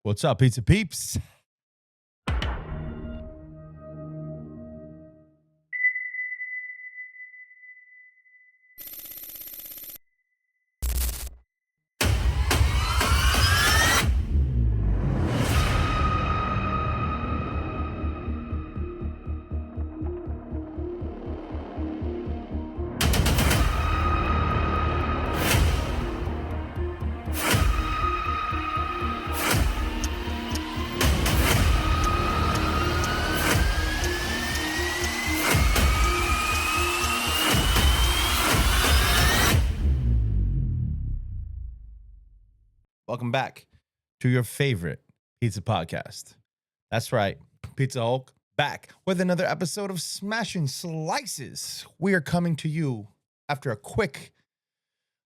What's up, pizza peeps? Welcome back to your favorite pizza podcast. That's right, PizzaHulk back with another episode of Smashing Slices. We are coming to you after a quick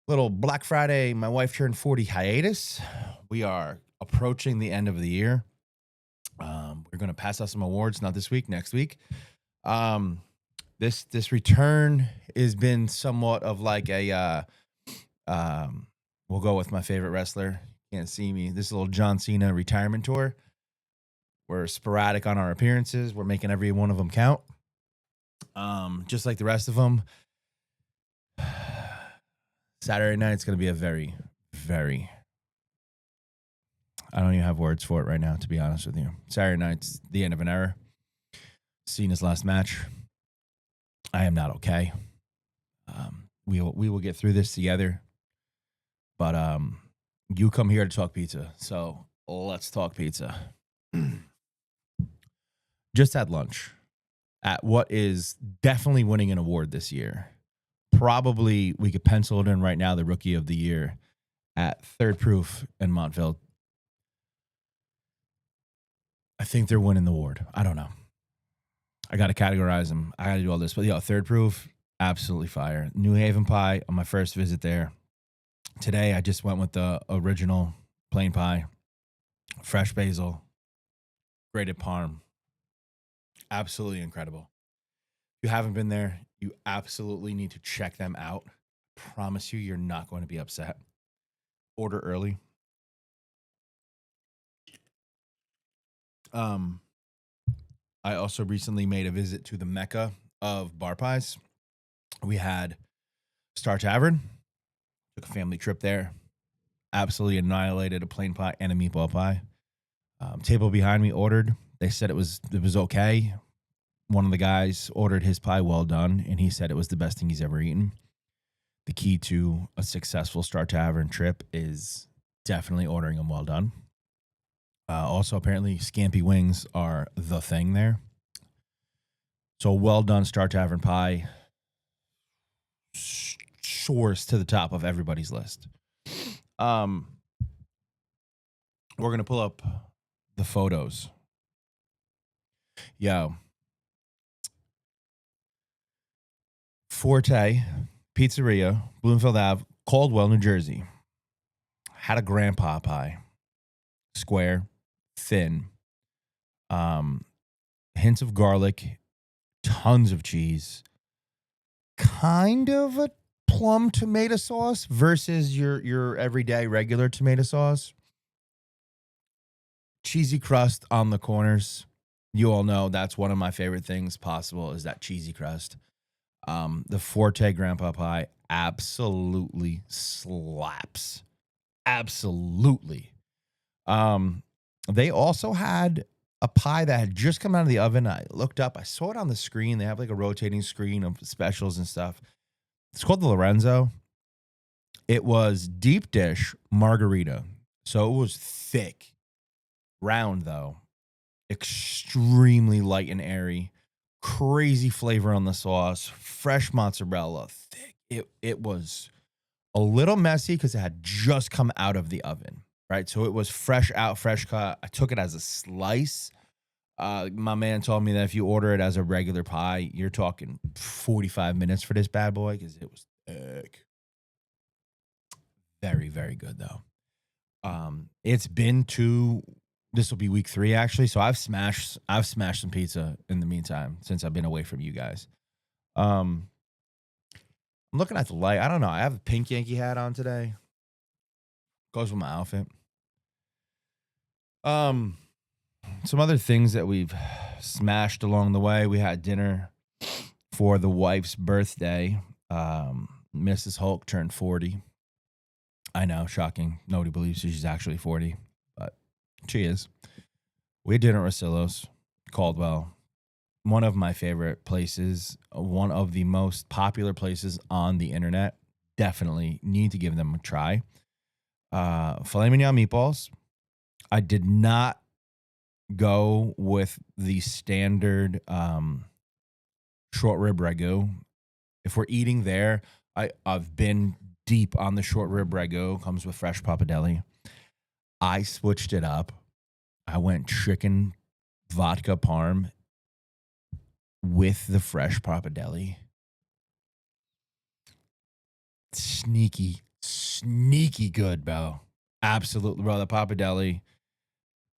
little Black Friday, my wife turned 40 hiatus. We are approaching the end of the year. We're going to pass out some awards, not this week, next week. This return has been somewhat of like a we'll go with my favorite wrestler. Can't see me. This little John Cena retirement tour. We're sporadic on our appearances. We're making every one of them count. Just like the rest of them. Saturday night, it's going to be a very, very, I don't even have words for it right now, to be honest with you. Saturday night's the end of an era. Cena's last match. I am not okay. We will get through this together. But you come here to talk pizza, so let's talk pizza. Just had lunch at what is definitely winning an award this year. Probably we could pencil it in right now, the Rookie of the Year at Thr3 in Montville. I think they're winning the award. I don't know. I got to categorize them. I got to do all this. But, Thr3, absolutely fire. New Haven pie on my first visit there. Today, I just went with the original plain pie, fresh basil, grated parm. Absolutely incredible. If you haven't been there, you absolutely need to check them out. I promise you, you're not going to be upset. Order early. I also recently made a visit to the Mecca of bar pies. We had Star Tavern. Took a family trip there. Absolutely annihilated a plain pie and a meatball pie. Table behind me ordered. They said it was okay. One of the guys ordered his pie well done, and he said it was the best thing he's ever eaten. The key to a successful Star Tavern trip is definitely ordering them well done. Also, apparently, scampi wings are the thing there. So, well done Star Tavern pie. Soars to the top of everybody's list. We're going to pull up the photos. Yo. Forte Pizzeria, Bloomfield Ave, Caldwell, New Jersey. Had a grandpa pie. Square, thin. Hints of garlic, tons of cheese. Kind of a plum tomato sauce versus your everyday regular tomato sauce. Cheesy crust on the corners. You all know that's one of my favorite things possible is that cheesy crust. The Forte Grandpa Pie absolutely slaps. Absolutely. They also had a pie that had just come out of the oven. I looked up. I saw it on the screen. They have like a rotating screen of specials and stuff. It's called the Lorenzo. It was deep dish margarita. So it was thick. Round, though. Extremely light and airy. Crazy flavor on the sauce. Fresh mozzarella. Thick. It was a little messy because it had just come out of the oven. Right? So it was fresh out, fresh cut. I took it as a slice. My man told me that if you order it as a regular pie, you're talking 45 minutes for this bad boy because it was thick. Very, very good, though. It's been this will be week 3, actually. So I've smashed some pizza in the meantime since I've been away from you guys. I'm looking at the light. I don't know. I have a pink Yankee hat on today. Goes with my outfit. Um, some other things that we've smashed along the way. We had dinner for the wife's birthday. Mrs. Hulk turned 40. I know, shocking. Nobody believes she's actually 40, but she is. We had dinner at Rosillo's, Caldwell. One of my favorite places, one of the most popular places on the internet. Definitely need to give them a try. Filet mignon meatballs. I did not go with the standard short rib ragu. If we're eating there, I've been deep on the short rib ragu. Comes with fresh pappardelle. I switched it up. I went chicken vodka parm with the fresh pappardelle. Sneaky good, bro. Absolutely, bro. The pappardelle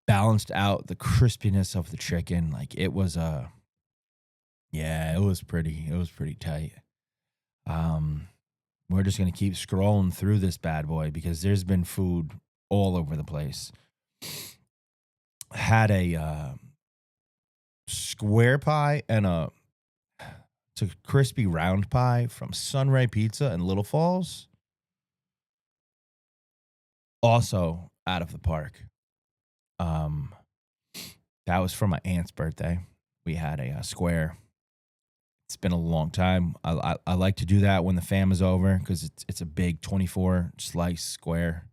balanced out the crispiness of the chicken. Like it was it was pretty tight. We're just gonna keep scrolling through this bad boy because there's been food all over the place. Had a square pie and a crispy round pie from Sunray Pizza in Little Falls. Also out of the park. That was for my aunt's birthday. We had a square. It's been a long time. I like to do that when the fam is over because it's a big 24 slice square.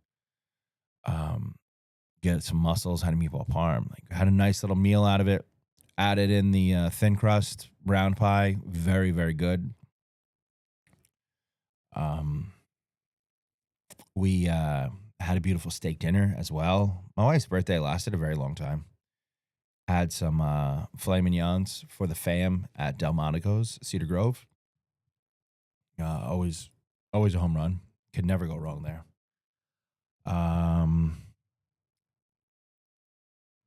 Get some mussels, had a meatball parm. Like had a nice little meal out of it. Added in the thin crust round pie. Very, very good. We had a beautiful steak dinner as well. My wife's birthday lasted a very long time. Had some filet mignons for the fam at Delmonico's, Cedar Grove. Always a home run. Could never go wrong there.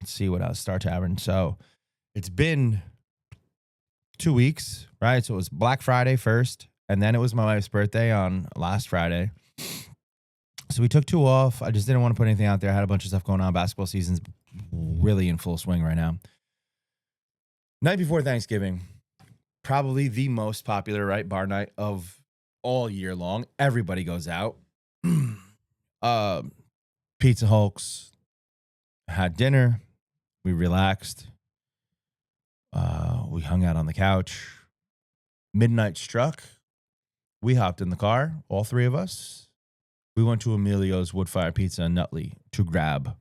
Let's see what else. Star Tavern. So it's been 2 weeks, right? So it was Black Friday first, and then it was my wife's birthday on last Friday. So we took 2 off. I just didn't want to put anything out there. I had a bunch of stuff going on. Basketball season's really in full swing right now. Night before Thanksgiving, probably the most popular, right, bar night of all year long. Everybody goes out. PizzaHulks, had dinner. We relaxed. We hung out on the couch. Midnight struck. We hopped in the car, all 3 of us. We went to Emilio's Woodfire Pizza in Nutley to grab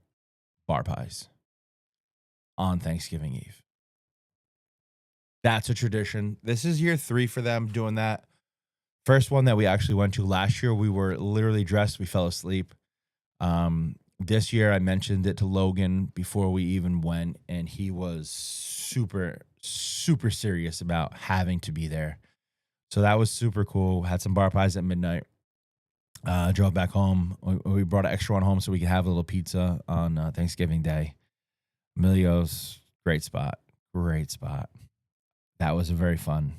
bar pies on Thanksgiving Eve. That's a tradition. This is year 3 for them doing that. First one that we actually went to last year, we were literally dressed. We fell asleep. This year, I mentioned it to Logan before we even went, and he was super, super serious about having to be there. So that was super cool. Had some bar pies at midnight. Drove back home. We brought an extra one home so we could have a little pizza on Thanksgiving Day. Emilio's, great spot. Great spot. That was very fun.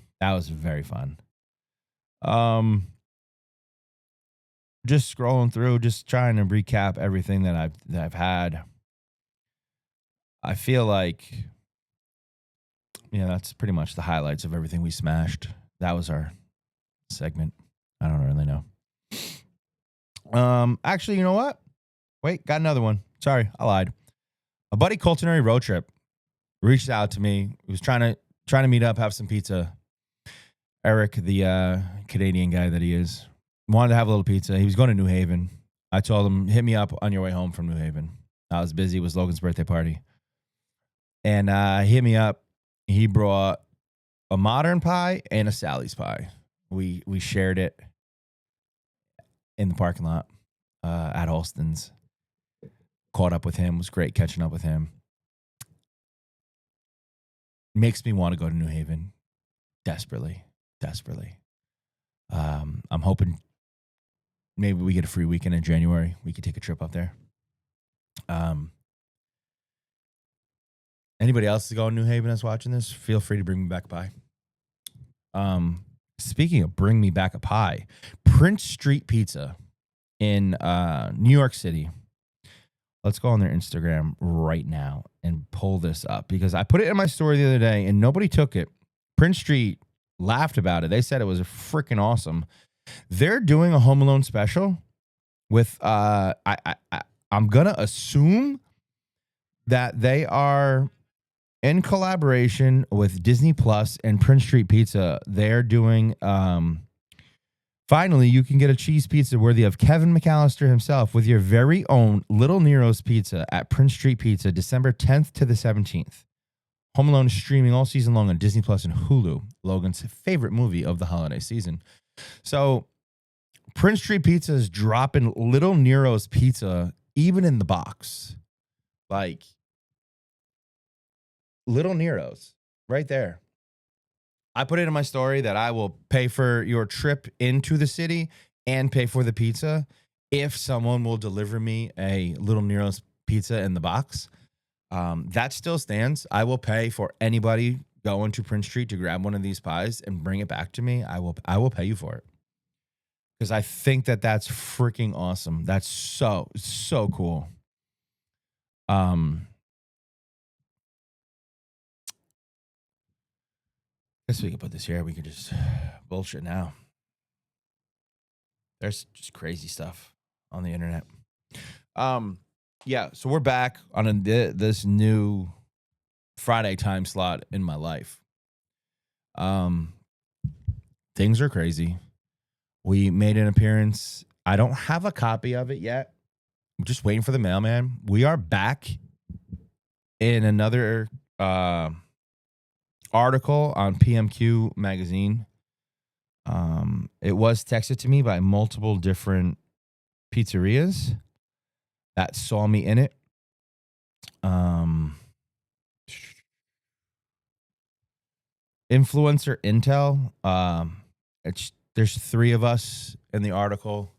Just scrolling through, just trying to recap everything that I've had. I feel like, that's pretty much the highlights of everything we smashed. That was our segment. I don't really know. Actually, you know what? Wait, got another one. Sorry, I lied. A buddy culinary road trip reached out to me. He was trying to meet up, have some pizza. Eric, the Canadian guy that he is, wanted to have a little pizza. He was going to New Haven. I told him, hit me up on your way home from New Haven. I was busy. It was Logan's birthday party. And he hit me up. He brought a modern pie and a Sally's pie. We shared it in the parking lot at Halston's. Caught up with him. Was great catching up with him. Makes me want to go to New Haven. Desperately. I'm hoping maybe we get a free weekend in January. We could take a trip up there. Anybody else is going to New Haven that's watching this, feel free to bring me back a pie. Speaking of bring me back a pie, Prince Street Pizza in New York City. Let's go on their Instagram right now and pull this up because I put it in my story the other day and nobody took it. Prince Street laughed about it. They said it was freaking awesome. They're doing a Home Alone special with I'm gonna assume that they are in collaboration with Disney Plus and Prince Street Pizza. They're doing finally, you can get a cheese pizza worthy of Kevin McAllister himself with your very own Little Nero's Pizza at Prince Street Pizza, December 10th to the 17th. Home Alone is streaming all season long on Disney Plus and Hulu, Logan's favorite movie of the holiday season. So Prince Street Pizza is dropping Little Nero's Pizza even in the box. Like Little Nero's right there. I put it in my story that I will pay for your trip into the city and pay for the pizza if someone will deliver me a Little Nero's pizza in the box. That still stands. I will pay for anybody going to Prince Street to grab one of these pies and bring it back to me. I will pay you for it because I think that that's freaking awesome. That's so cool. Guess we can put this here. We can just bullshit now. There's just crazy stuff on the internet. Yeah, so we're back on this new Friday time slot in my life. Things are crazy. We made an appearance. I don't have a copy of it yet. I'm just waiting for the mailman. We are back in another article on PMQ magazine. It was texted to me by multiple different pizzerias that saw me in it. Influencer intel. There's 3 of us in the article,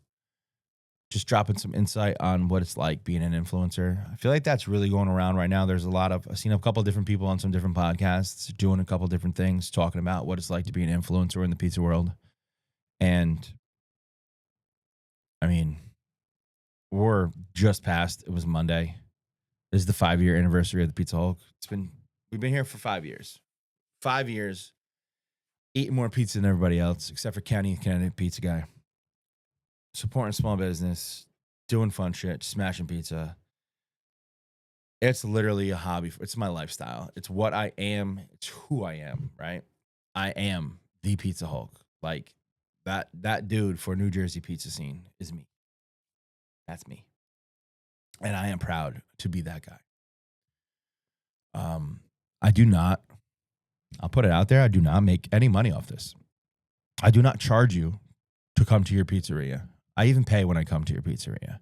just dropping some insight on what it's like being an influencer. I feel like that's really going around right now. I've seen a couple different people on some different podcasts doing a couple different things, talking about what it's like to be an influencer in the pizza world. And I mean, we're just past, it was Monday. This is the 5-year anniversary of the PizzaHulk. We've been here for 5 years. 5 years, eating more pizza than everybody else, except for Connecticut pizza guy. Supporting small business, doing fun shit, smashing pizza. It's literally a hobby. It's my lifestyle. It's what I am. It's who I am, right? I am the PizzaHulk. Like that dude for New Jersey pizza scene is me. That's me. And I am proud to be that guy. I do not, I'll put it out there, I do not make any money off this. I do not charge you to come to your pizzeria. I even pay when I come to your pizzeria.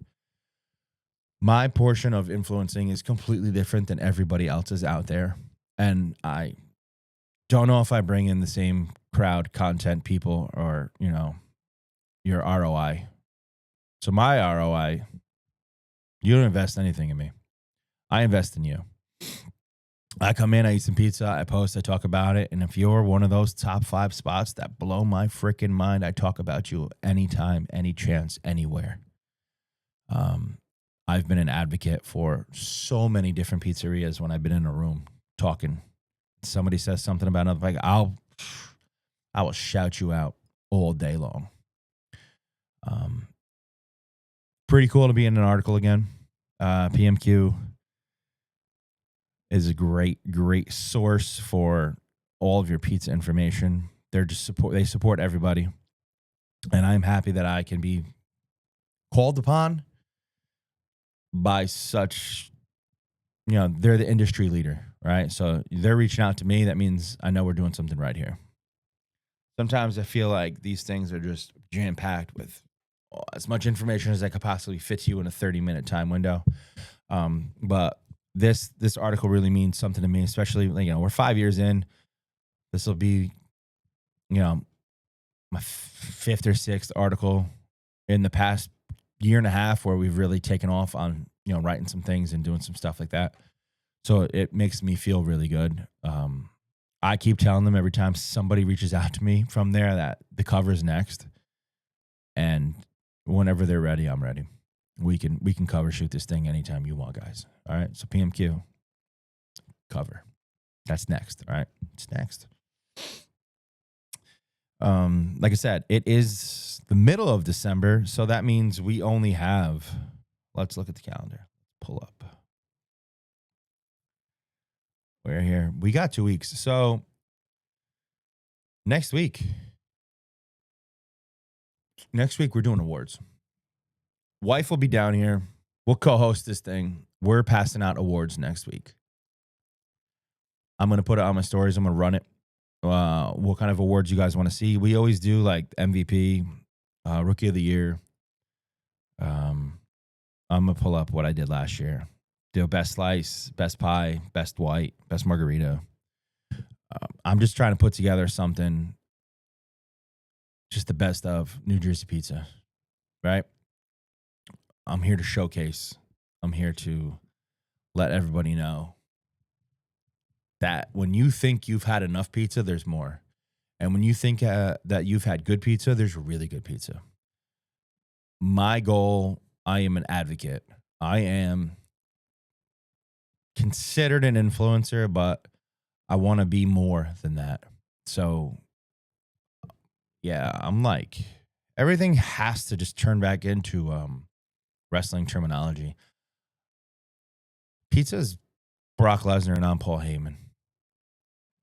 My portion of influencing is completely different than everybody else's out there. And I don't know if I bring in the same crowd, content, people, or, your ROI. So my ROI, you don't invest anything in me. I invest in you. I come in, I eat some pizza, I post, I talk about it. And if you're one of those top 5 spots that blow my freaking mind, I talk about you anytime, any chance, anywhere. I've been an advocate for so many different pizzerias when I've been in a room talking. Somebody says something about another, like I will shout you out all day long. Pretty cool to be in an article again. PMQ is a great source for all of your pizza information. They support everybody. And I'm happy that I can be called upon by such, they're the industry leader, right? So they're reaching out to me. That means I know we're doing something right here. Sometimes I feel like these things are just jam-packed with as much information as I could possibly fit to you in a 30-minute time window. But this article really means something to me, especially, we're 5 years in. This will be, my 5th or 6th article in the past year and a half where we've really taken off on, writing some things and doing some stuff like that. So it makes me feel really good. I keep telling them every time somebody reaches out to me from there that the cover is next. And whenever they're ready, I'm ready. we can cover shoot this thing anytime you want, guys. All right. So PMQ cover. That's next. All right. It's next. Like I said, it is the middle of December, so that means we only have, let's look at the calendar. Pull up. We're here. We got 2 weeks. So next week we're doing awards. Wife will be down here. We'll co-host this thing. We're passing out awards next week. I'm going to put it on my stories. I'm going to run it. What kind of awards you guys want to see? We always do like MVP, Rookie of the Year. I'm going to pull up what I did last year. Do best slice, best pie, best white, best margarita. I'm just trying to put together something, just the best of New Jersey pizza, right? I'm here to showcase. I'm here to let everybody know that when you think you've had enough pizza, there's more. And when you think that you've had good pizza, there's really good pizza. My goal, I am an advocate. I am considered an influencer, but I want to be more than that. So, yeah, I'm like, everything has to just turn back into wrestling terminology. Pizza is Brock Lesnar and I'm Paul Heyman.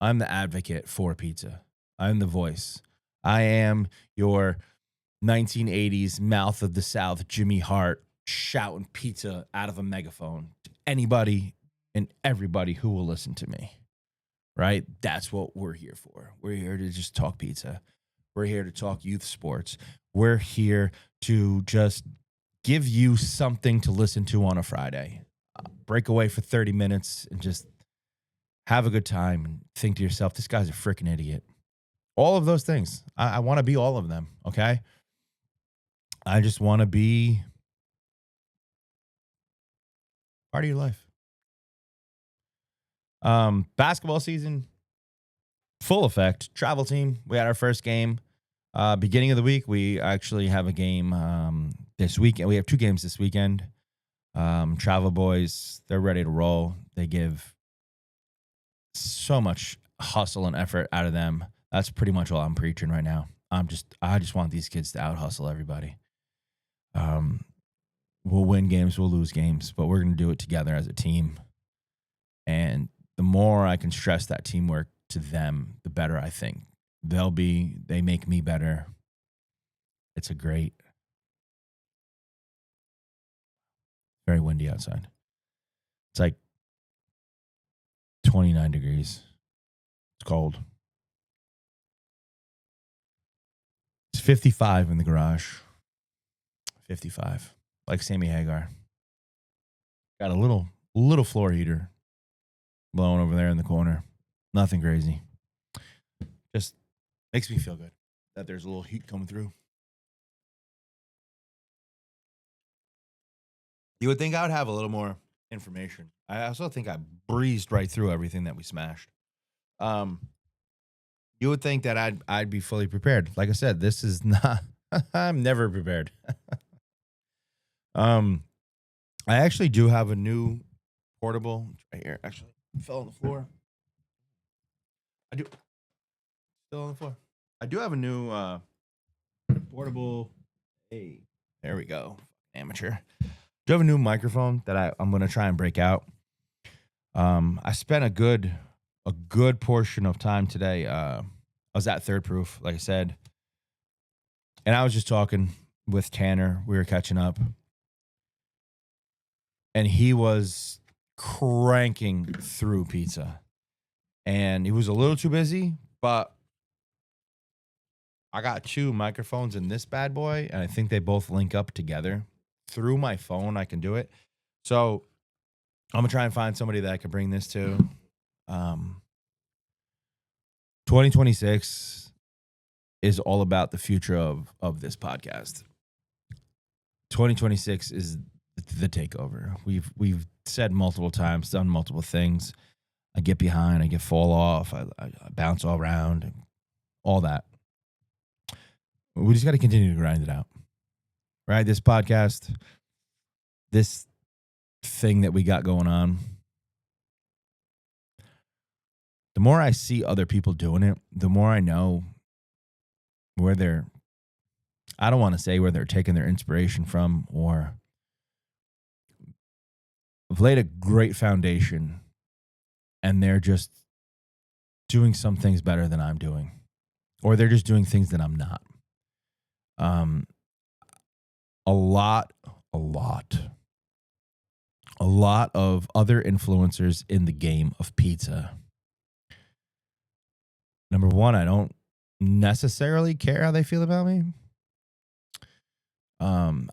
I'm the advocate for pizza. I'm the voice. I am your 1980s mouth of the South, Jimmy Hart, shouting pizza out of a megaphone to anybody and everybody who will listen to me, right? That's what we're here for. We're here to just talk pizza. We're here to talk youth sports. We're here to just give you something to listen to on a Friday. Break away for 30 minutes and just have a good time and think to yourself, this guy's a freaking idiot. All of those things. I want to be all of them, okay? I just want to be part of your life. Basketball season, full effect. Travel team, we had our first game. Beginning of the week, we actually have a game this weekend. We have 2 games this weekend. Travel boys, they're ready to roll. They give so much hustle and effort out of them. That's pretty much all I'm preaching right now. I just want these kids to out hustle everybody. We'll win games, we'll lose games, but we're going to do it together as a team. And the more I can stress that teamwork to them, the better I think they'll be. They make me better. It's a great, very windy outside. It's like 29 degrees. It's cold. It's 55 in the garage. 55. Like Sammy Hagar. Got a little floor heater blowing over there in the corner. Nothing crazy. Just makes me feel good that there's a little heat coming through. You would think I would have a little more information. I also think I breezed right through everything that we smashed. You would think that I'd be fully prepared. Like I said, this is not. I'm never prepared. I actually do have a new portable right here. Actually, it fell on the floor. I do. Still on the floor. I do have a new portable. Hey, there we go. Amateur. Do you have a new microphone that I'm going to try and break out? I spent a good portion of time today. I was at Thr3, like I said, and I was just talking with Tanner. We were catching up, and he was cranking through pizza, and he was a little too busy, but I got 2 microphones in this bad boy, and I think they both link up together. Through my phone, I can do it. So I'm going to try and find somebody that I can bring this to. 2026 is all about the future of this podcast. 2026 is the takeover. We've said multiple times, done multiple things. I get behind, I get fall off, I bounce all around, all that. We just got to continue to grind it out. Right? This podcast, this thing that we got going on, the more I see other people doing it, the more I know where they're, I don't want to say where they're taking their inspiration from, or have laid a great foundation and they're just doing some things better than I'm doing, or they're just doing things that I'm not. A lot of other influencers in the game of pizza. Number one, I don't necessarily care how they feel about me.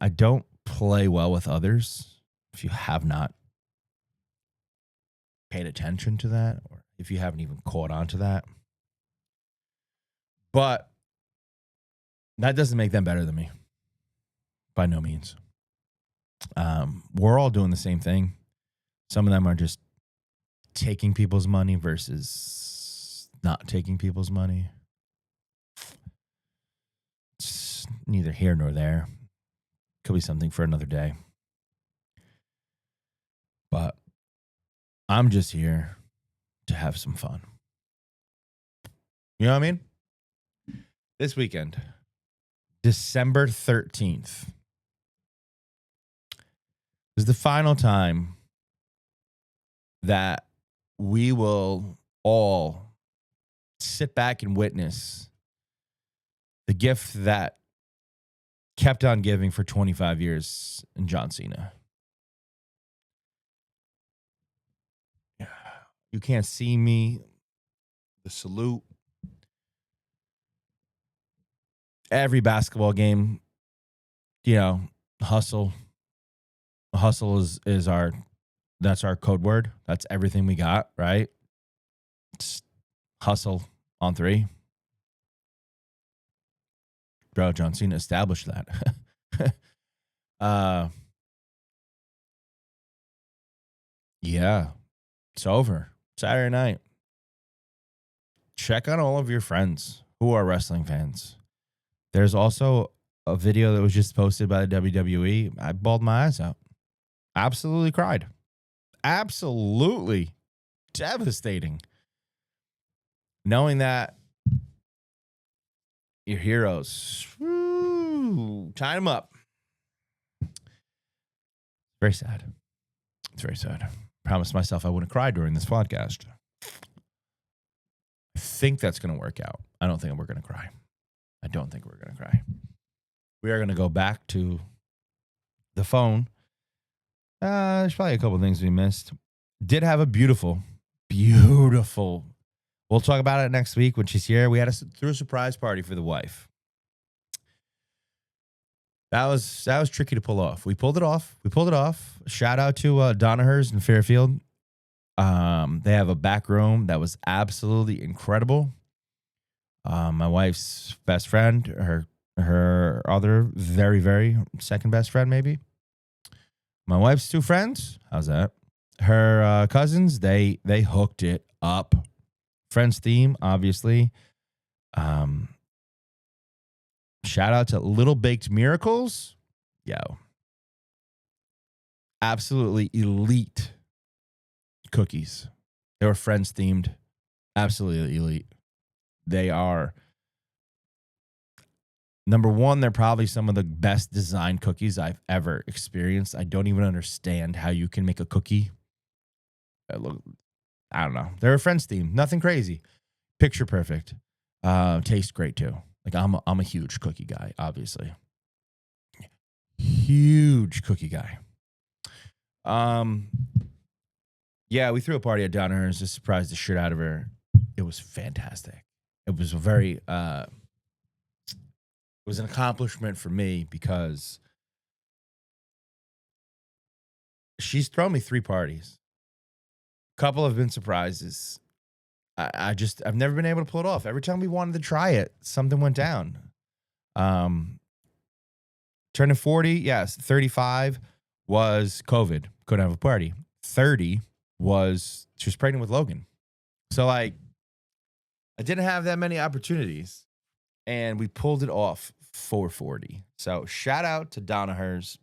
I don't play well with others. If you have not paid attention to that, or if you haven't even caught on to that. But that doesn't make them better than me. By no means. We're all doing the same thing. Some of them are just taking people's money versus not taking people's money. It's neither here nor there. Could be something for another day. But I'm just here to have some fun. You know what I mean? This weekend, December 13th, is the final time that we will all sit back and witness the gift that kept on giving for 25 years in John Cena. You can't see me. The salute. Every basketball game, you know, hustle. Hustle is our, that's our code word. That's everything we got, right? It's hustle on three. Bro, John Cena established that. Yeah, it's over. Saturday night. Check on all of your friends who are wrestling fans. There's also a video that was just posted by the WWE. I bawled my eyes out. Absolutely cried. Absolutely devastating. Knowing that your heroes, tie them up. Very sad. It's very sad. Promised myself I wouldn't cry during this podcast. I think that's going to work out. I don't think we're going to cry. I don't think we're going to cry. We are going to go back to the phone. There's probably a couple of things we missed. Did have a beautiful. We'll talk about it next week when she's here. We had threw a surprise party for the wife. That was tricky to pull off. We pulled it off. Shout out to Donahers in Fairfield. They have a back room that was absolutely incredible. My wife's best friend, her other very, very second best friend, maybe. My wife's two friends. How's that? Her cousins, they hooked it up. Friends theme, obviously. Shout out to Little Baked Miracles. Yo. Absolutely elite cookies. They were Friends themed. Absolutely elite. They are, number one, they're probably some of the best designed cookies I've ever experienced. I don't even understand how you can make a cookie. I don't know. They're a Friends theme. Nothing crazy. Picture perfect. Tastes great too. Like I'm a huge cookie guy, obviously. Huge cookie guy. Yeah, we threw a party at Donner's, just surprised the shit out of her. It was fantastic. It was a very it was an accomplishment for me because she's thrown me 3 parties. A couple have been surprises. I've never been able to pull it off. Every time we wanted to try it, something went down. Turning 40, yes. 35 was COVID. Couldn't have a party. 30 was she was pregnant with Logan. So like I didn't have that many opportunities. And we pulled it off for 40. So shout out to Donahers.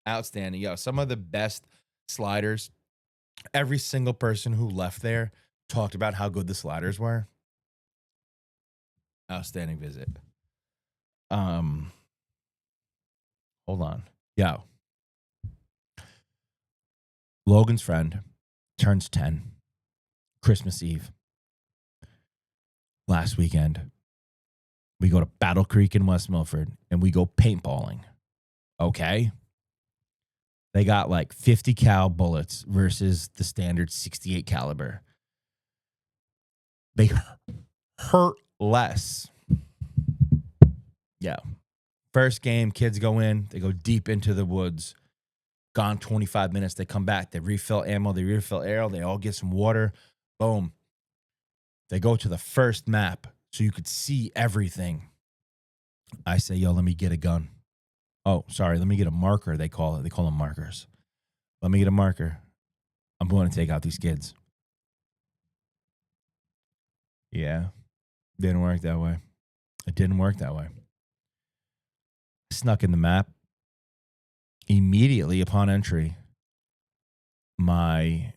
Outstanding. Yo, some of the best sliders. Every single person who left there talked about how good the sliders were. Outstanding visit. Hold on. Yo. Logan's friend turns 10 Christmas Eve. Last weekend, we go to Battle Creek in West Milford and we go paintballing. Okay. They got like 50 cal bullets versus the standard 68 caliber. They hurt less. Yeah. First game, kids go in, they go deep into the woods. Gone 25 minutes, they come back, they refill ammo, they refill arrow, they all get some water. Boom. They go to the first map so you could see everything. I say, yo, let me get a gun. Oh, sorry, let me get a marker, they call it. They call them markers. Let me get a marker. I'm going to take out these kids. Yeah. Didn't work that way. It didn't work that way. Snuck in the map. Immediately upon entry, my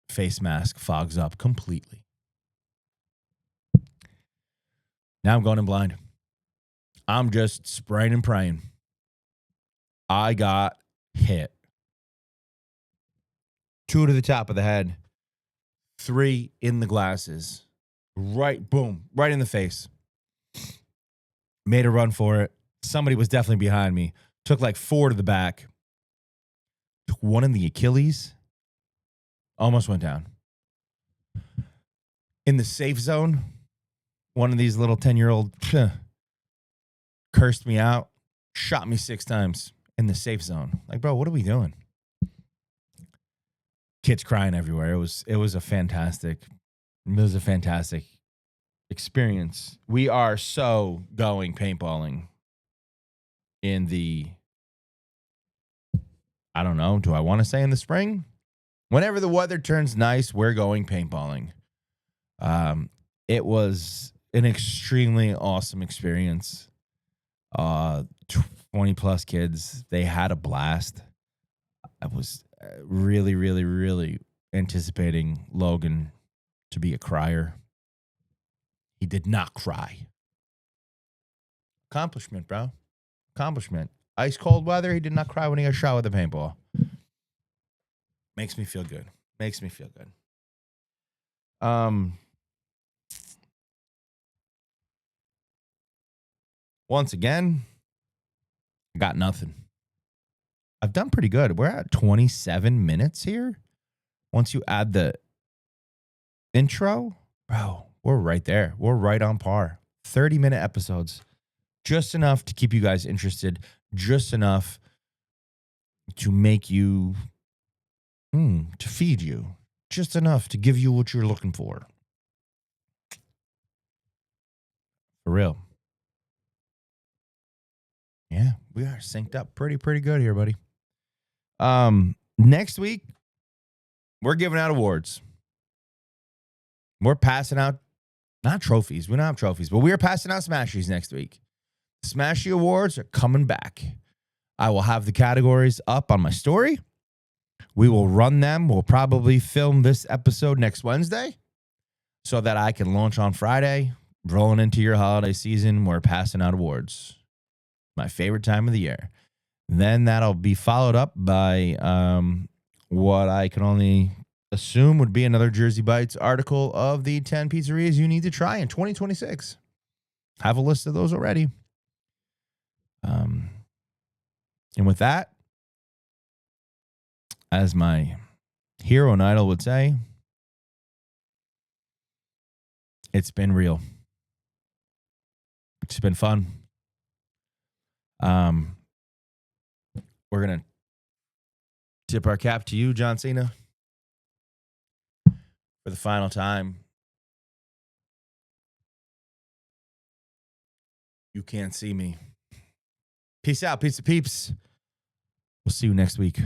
face mask fogs up completely. Now I'm going in blind. I'm just spraying and praying. I got hit. 2 to the top of the head. 3 in the glasses. Right, boom, right in the face. Made a run for it. Somebody was definitely behind me. Took like 4 to the back. Took 1 in the Achilles. Almost went down. In the safe zone, one of these little 10-year-old cursed me out. Shot me 6 times in the safe zone. Like, bro, what are we doing? Kids crying everywhere. It was a fantastic experience. We are so going paintballing in the, I don't know, do I want to say in the spring? Whenever the weather turns nice, we're going paintballing. It was an extremely awesome experience. 20 plus kids, they had a blast. I was really, really, really anticipating Logan to be a crier. He did not cry. Accomplishment, bro. Accomplishment. Ice cold weather, he did not cry when he got shot with a paintball. Makes me feel good. Makes me feel good. Once again, I got nothing. I've done pretty good. We're at 27 minutes here. Once you add the intro, bro, we're right there. We're right on par. 30-minute episodes. Just enough to keep you guys interested. Just enough to make you, to feed you. Just enough to give you what you're looking for. For real. Yeah, we are synced up pretty good here, buddy. Next week, we're giving out awards. We're passing out, not trophies. We don't have trophies, but we are passing out Smashies next week. Smashy awards are coming back. I will have the categories up on my story. We will run them. We'll probably film this episode next Wednesday so that I can launch on Friday. Rolling into your holiday season, we're passing out awards. My favorite time of the year. Then that'll be followed up by what I can only assume would be another Jersey Bites article of the 10 pizzerias you need to try in 2026. Have a list of those already. And with that, as my hero and idol would say, it's been real. It's been fun. We're going to tip our cap to you, John Cena, for the final time. You can't see me. Peace out, pizza peeps. We'll see you next week.